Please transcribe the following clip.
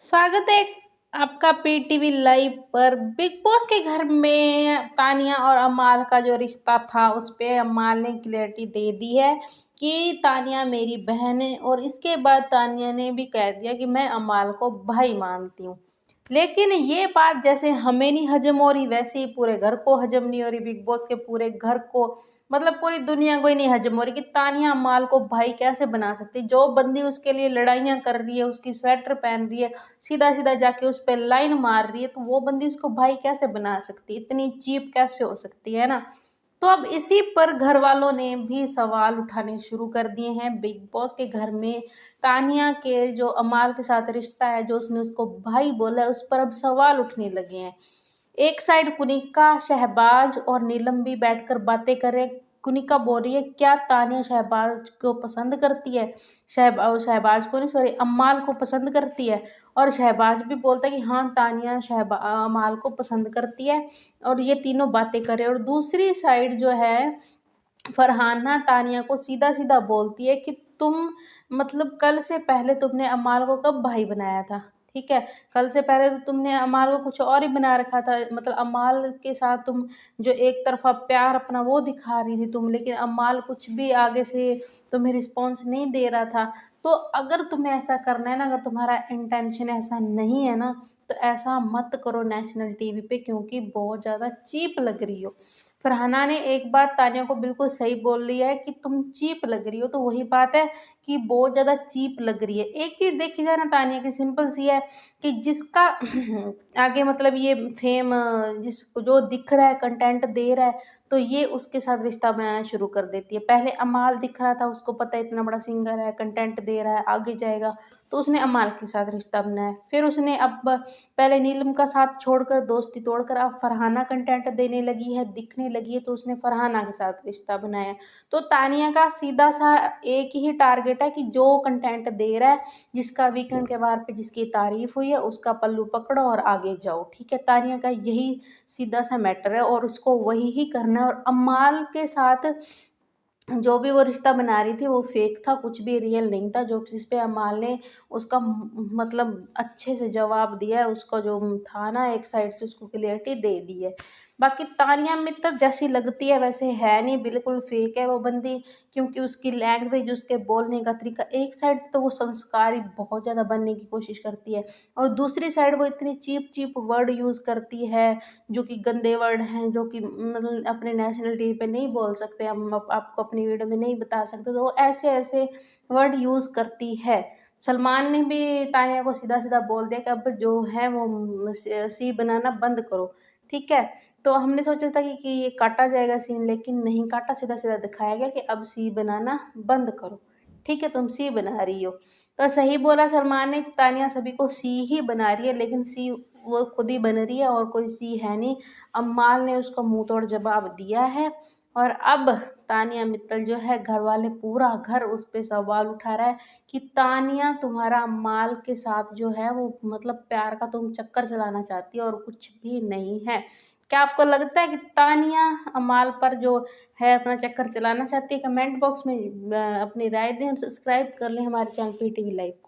स्वागत है आपका पीटीवी लाइव पर। बिग बॉस के घर में तानिया और अमाल का जो रिश्ता था उस पे अमाल ने क्लैरिटी दे दी है कि तानिया मेरी बहन है, और इसके बाद तानिया ने भी कह दिया कि मैं अमाल को भाई मानती हूँ। लेकिन ये बात जैसे हमें नहीं हजम हो रही, वैसे ही पूरे घर को हजम नहीं हो रही, बिग बॉस के पूरे घर को, मतलब पूरी दुनिया को ही नहीं हजम हो रही कि तानिया अमाल को भाई कैसे बना सकती। जो बंदी उसके लिए लड़ाइयाँ कर रही है, उसकी स्वेटर पहन रही है, सीधा सीधा जाके उस पर लाइन मार रही है, तो वो बंदी उसको भाई कैसे बना सकती, इतनी चीप कैसे हो सकती है ना। तो अब इसी पर घर वालों ने भी सवाल उठाने शुरू कर दिए हैं। बिग बॉस के घर में तानिया के जो अमाल के साथ रिश्ता है, जो उसने उसको भाई बोला है, उस पर अब सवाल उठने लगे हैं। एक साइड कुनिका, शहबाज और नीलम भी बैठकर बातें कर रहे हैं। कुनिका बोल रही है क्या तानिया शहबाज को पसंद करती है, शहबाज को नहीं, सॉरी, अम्माल को पसंद करती है। और शहबाज भी बोलता है कि हाँ तानिया अमाल को पसंद करती है। और ये तीनों बातें कर रहे हैं। और दूसरी साइड जो है फरहाना तानिया को सीधा सीधा बोलती है कि तुम, मतलब कल से पहले तुमने अमाल को कब भाई बनाया था, ठीक है। कल से पहले तो तुमने अमाल को कुछ और ही बना रखा था, मतलब अमाल के साथ तुम जो एक तरफा प्यार अपना वो दिखा रही थी तुम, लेकिन अमाल कुछ भी आगे से तुम्हें रिस्पॉन्स नहीं दे रहा था। तो अगर तुम्हें ऐसा करना है ना, अगर तुम्हारा इंटेंशन ऐसा नहीं है ना, तो ऐसा मत करो नेशनल टीवी पे, क्योंकि बहुत ज़्यादा चीप लग रही हो। फरहाना ने एक बात तानिया को बिल्कुल सही बोल रही है कि तुम चीप लग रही हो, तो वही बात है कि बहुत ज़्यादा चीप लग रही है। एक चीज़ देखी जाए ना तानिया की, सिंपल सी है कि जिसका आगे मतलब ये फेम, जिसको जो दिख रहा है, कंटेंट दे रहा है, तो ये उसके साथ रिश्ता बनाना शुरू कर देती है। पहले अमाल दिख रहा था, उसको पता है इतना बड़ा सिंगर है, कंटेंट दे रहा है, आगे जाएगा, तो उसने अमाल के साथ रिश्ता बनाया। फिर उसने अब पहले नीलम का साथ छोड़कर, दोस्ती तोड़कर, अब फरहाना कंटेंट देने लगी है, दिखने लगी है, तो उसने फरहाना के साथ रिश्ता बनाया। तो तानिया का सीधा सा एक ही टारगेट है कि जो कंटेंट दे रहा है, जिसका वीकेंड के बार पे जिसकी तारीफ हुई है, उसका पल्लू पकड़ो और आगे जाओ, ठीक है। तानिया का यही सीधा सा मैटर है और उसको वही ही करना है। और अमाल के साथ जो भी वो रिश्ता बना रही थी वो फेक था, कुछ भी रियल नहीं था। जो जिस पे अमाल ने उसका मतलब अच्छे से जवाब दिया है, उसका जो था ना, एक साइड से उसको क्लियरिटी दे दी है। बाकी तानिया मित्तल जैसी लगती है वैसे है नहीं, बिल्कुल फेक है वो बंदी, क्योंकि उसकी लैंग्वेज, उसके बोलने का तरीका, एक साइड से तो वो संस्कारी बहुत ज़्यादा बनने की कोशिश करती है, और दूसरी साइड वो इतनी चीप चीप वर्ड यूज़ करती है, जो कि गंदे वर्ड हैं, जो कि मतलब अपने नेशनल टीवी पे नहीं बोल सकते, हम आपको अपनी वीडियो में नहीं बता सकते, तो वो ऐसे ऐसे वर्ड यूज़ करती है। सलमान ने भी तानिया को सीधा सीधा बोल दिया कि अब जो है वो सी बनाना बंद करो, ठीक है। तो हमने सोचा था कि ये काटा जाएगा सीन, लेकिन नहीं काटा, सीधा सीधा दिखाया गया कि अब सी बनाना बंद करो, ठीक है, तुम सी बना रही हो। तो सही बोला सलमान ने, तानिया सभी को सी ही बना रही है, लेकिन सी वो खुद ही बन रही है और कोई सी है नहीं। अम्माल ने उसको मुंह तोड़ जवाब दिया है। और अब तानिया मित्तल जो है, घर वाले पूरा घर उस पे सवाल उठा रहा है कि तानिया तुम्हारा अम्माल के साथ जो है वो मतलब प्यार का तुम चक्कर चलाना चाहती है और कुछ भी नहीं है। क्या आपको लगता है कि तानिया अमाल पर जो है अपना चक्कर चलाना चाहती है? कमेंट बॉक्स में अपनी राय दें और सब्सक्राइब कर लें हमारे चैनल पीटीवी लाइव को।